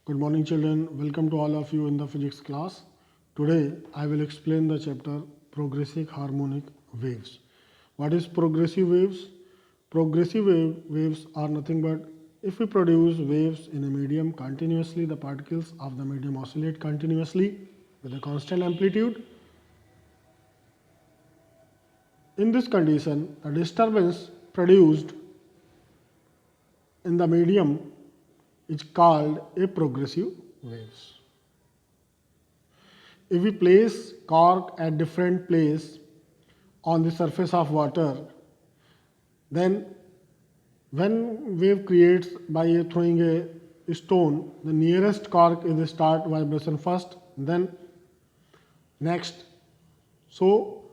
Good morning children, welcome to all of you in the physics class. Today I will explain the chapter Progressive Harmonic Waves. What is progressive waves? Progressive waves are nothing but if we produce waves in a medium continuously, the particles of the medium oscillate continuously with a constant amplitude. In this condition, the disturbance produced in the medium is called a progressive waves. If we place cork at different place on the surface of water, then when wave creates by throwing a stone, the nearest cork is the start vibration first, then next. So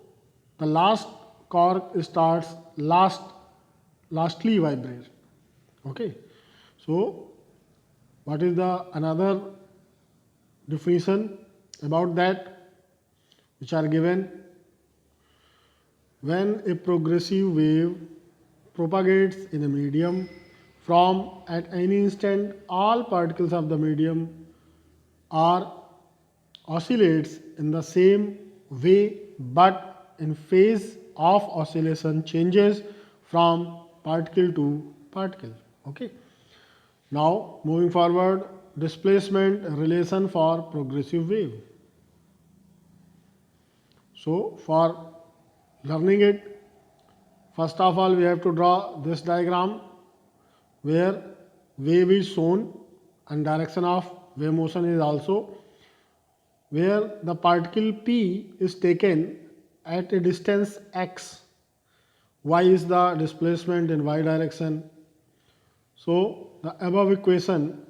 the last cork starts lastly vibrate. Okay. So what is the another definition about that which are given? When a progressive wave propagates in a medium from at any instant all particles of the medium are oscillates in the same way but in phase of oscillation changes from particle to particle. Okay. Now moving forward, displacement relation for progressive wave. So for learning it, first of all we have to draw this diagram where wave is shown and direction of wave motion is also, where the particle P is taken at a distance x. Y is the displacement in y direction. So the above equation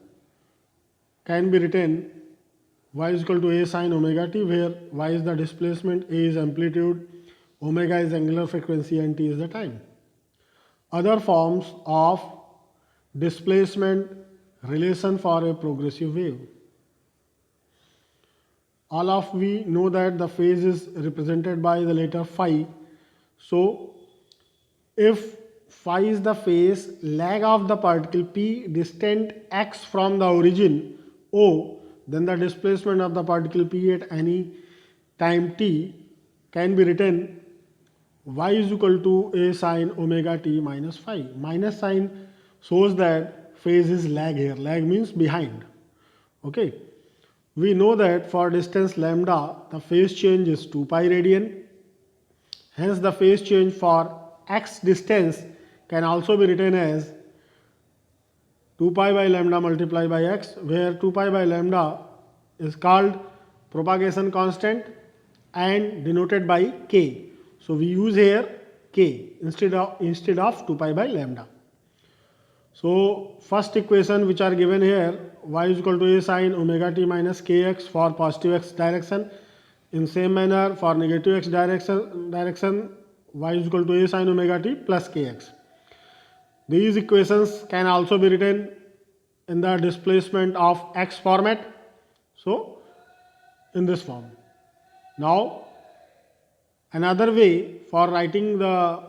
can be written y is equal to a sin omega t, where y is the displacement, a is amplitude, omega is angular frequency and t is the time. Other forms of displacement relation for a progressive wave. All of we know that the phase is represented by the letter phi. So if phi is the phase lag of the particle P distant x from the origin O, then the displacement of the particle P at any time t can be written y is equal to a sin omega t minus phi. Minus sign shows that phase is lag here. Lag means behind. Okay. We know that for distance lambda, the phase change is 2 pi radian. Hence the phase change for x distance can also be written as 2 pi by lambda multiplied by x, where 2 pi by lambda is called propagation constant and denoted by k. So we use here k instead of 2 pi by lambda. So first equation which are given here, y is equal to a sin omega t minus kx for positive x direction. In same manner for negative x direction y is equal to a sin omega t plus kx. These equations can also be written in the displacement of x format. So in this form. Now another way for writing the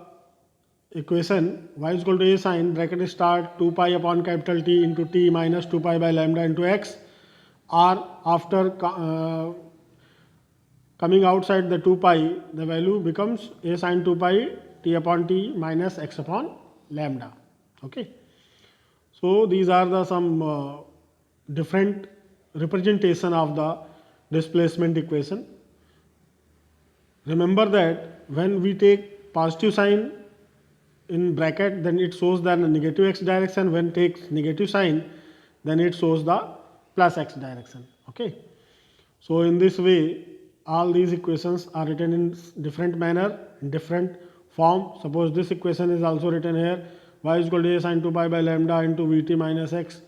equation y is equal to a sin bracket start 2 pi upon capital T into t minus 2 pi by lambda into x, or after coming outside the 2 pi, the value becomes a sin 2 pi t upon t minus x upon lambda. Okay. So these are the some different representation of the displacement equation. Remember that when we take positive sign in bracket, then it shows the negative x direction. When takes negative sign, then it shows the plus x direction. Okay. So in this way, all these equations are written in different manner, in different form. Suppose this equation is also written here, y is equal to a sin 2 pi by lambda into vt minus x,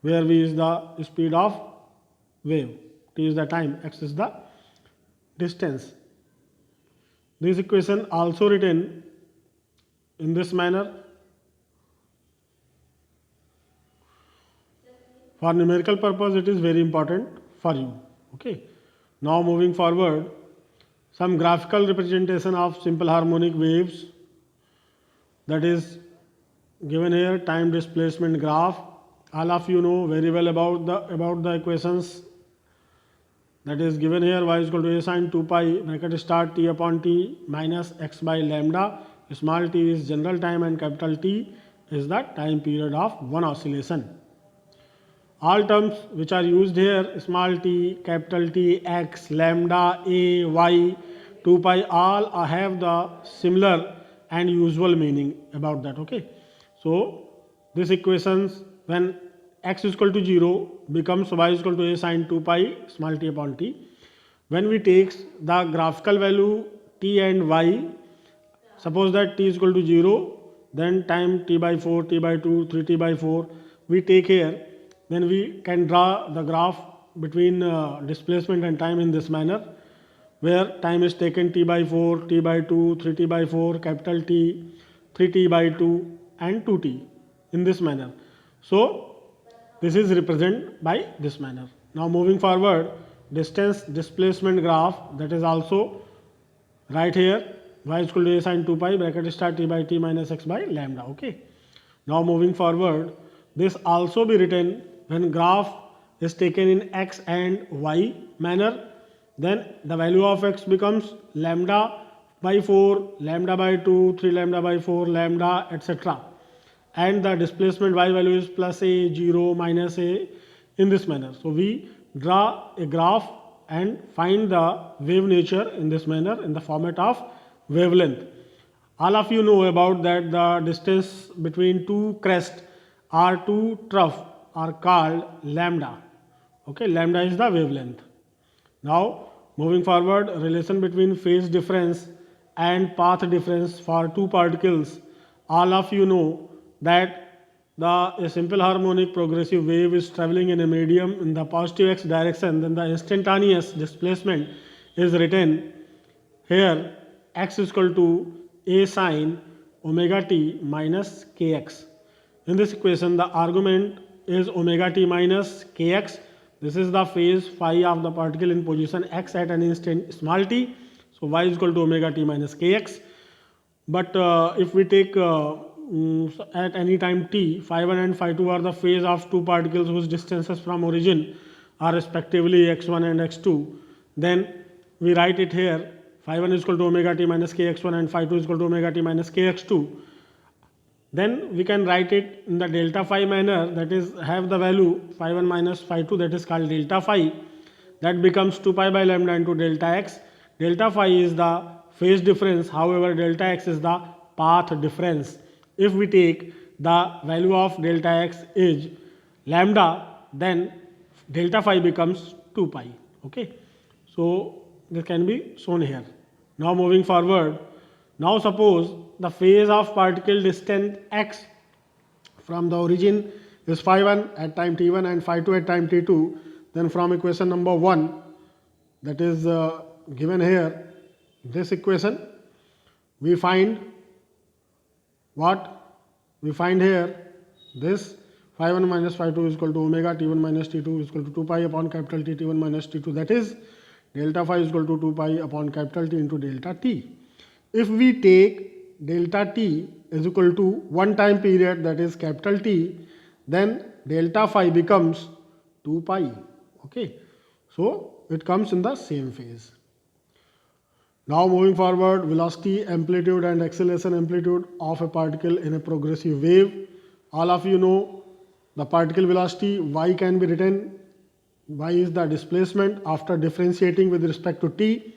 where v is the speed of wave, t is the time, x is the distance. This equation also written in this manner. For numerical purpose, it is very important for you. Okay. Now moving forward, some graphical representation of simple harmonic waves, that is given here time displacement graph all of you know very well about the equations that is given here. Y is equal to a sine 2 pi bracket start t upon t minus x by lambda. Small t is general time and capital T is the time period of one oscillation. All terms which are used here, small t, capital T, x, lambda, a, y, 2 pi, all have the similar and usual meaning about that. Okay. So this equations, when x is equal to 0 becomes y is equal to a sine 2 pi small t upon t. When we take the graphical value t and y, suppose that t is equal to 0, then time t by 4, t by 2, 3t by 4 we take here, then we can draw the graph between displacement and time in this manner, where time is taken t by 4, t by 2, 3t by 4, capital T, 3t by 2 and 2t in this manner. So this is represented by this manner. Now moving forward, distance displacement graph, that is also right here, y is equal to a sine 2 pi bracket start t by t minus x by lambda. Okay. Now moving forward, this also be written when graph is taken in x and y manner, then the value of x becomes lambda by 4, lambda by 2, 3 lambda by 4, lambda, etc. And the displacement y value is plus a, 0, minus a in this manner. So we draw a graph and find the wave nature in this manner in the format of wavelength. All of you know about that the distance between two crests or two trough are called lambda. Okay, lambda is the wavelength. Now moving forward, relation between phase difference and path difference for two particles. All of you know that a simple harmonic progressive wave is traveling in a medium in the positive x direction, then the instantaneous displacement is written here x is equal to a sine omega t minus kx. In this equation, the argument is omega t minus kx. This is the phase phi of the particle in position x at an instant small t. So y is equal to omega t minus kx. But if we take at any time t, phi 1 and phi 2 are the phase of two particles whose distances from origin are respectively x1 and x2, then we write it here, phi 1 is equal to omega t minus kx1 and phi 2 is equal to omega t minus kx2. Then we can write it in the delta phi manner, that is have the value phi 1 minus phi 2, that is called delta phi. That becomes 2 pi by lambda into delta x. Delta phi is the phase difference, however delta x is the path difference. If we take the value of delta x is lambda, then delta phi becomes 2 pi. Okay. So this can be shown here. Now moving forward, now suppose the phase of particle distance x from the origin is phi 1 at time t1 and phi 2 at time t2, then from equation number 1, that is given here, this equation, we find what? We find here this phi 1 minus phi 2 is equal to omega t1 minus t2 is equal to 2 pi upon capital T1 minus t2, that is delta phi is equal to 2 pi upon capital T into delta t. If we take delta t is equal to one time period, that is capital T, then delta phi becomes 2 pi. Okay. So it comes in the same phase. Now moving forward, velocity, amplitude and acceleration amplitude of a particle in a progressive wave. All of you know the particle velocity y can be written, y is the displacement after differentiating with respect to t,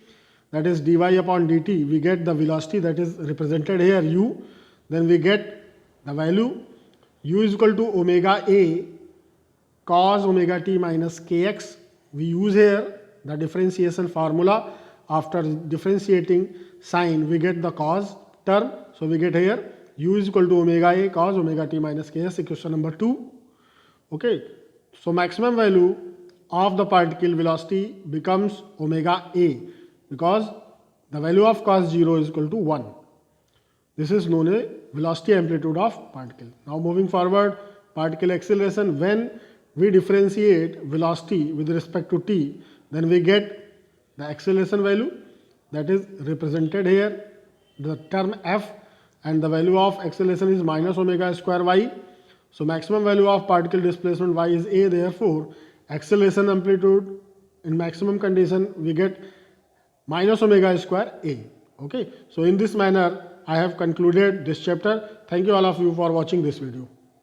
that is dy upon dt. We get the velocity that is represented here u, then we get the value u is equal to omega a cos omega t minus kx. We use here the differentiation formula. After differentiating sign, we get the cos term. So we get here u is equal to omega a cos omega t minus kx, equation number 2. Okay. So maximum value of the particle velocity becomes omega a, because the value of cos 0 is equal to 1. This is known as velocity amplitude of particle. Now moving forward, particle acceleration, when we differentiate velocity with respect to t, then we get the acceleration value, that is represented here, the term f, and the value of acceleration is minus omega square y. So maximum value of particle displacement y is a, therefore acceleration amplitude in maximum condition we get minus omega square a. Okay, so in this manner I have concluded this chapter. Thank you all of you for watching this video.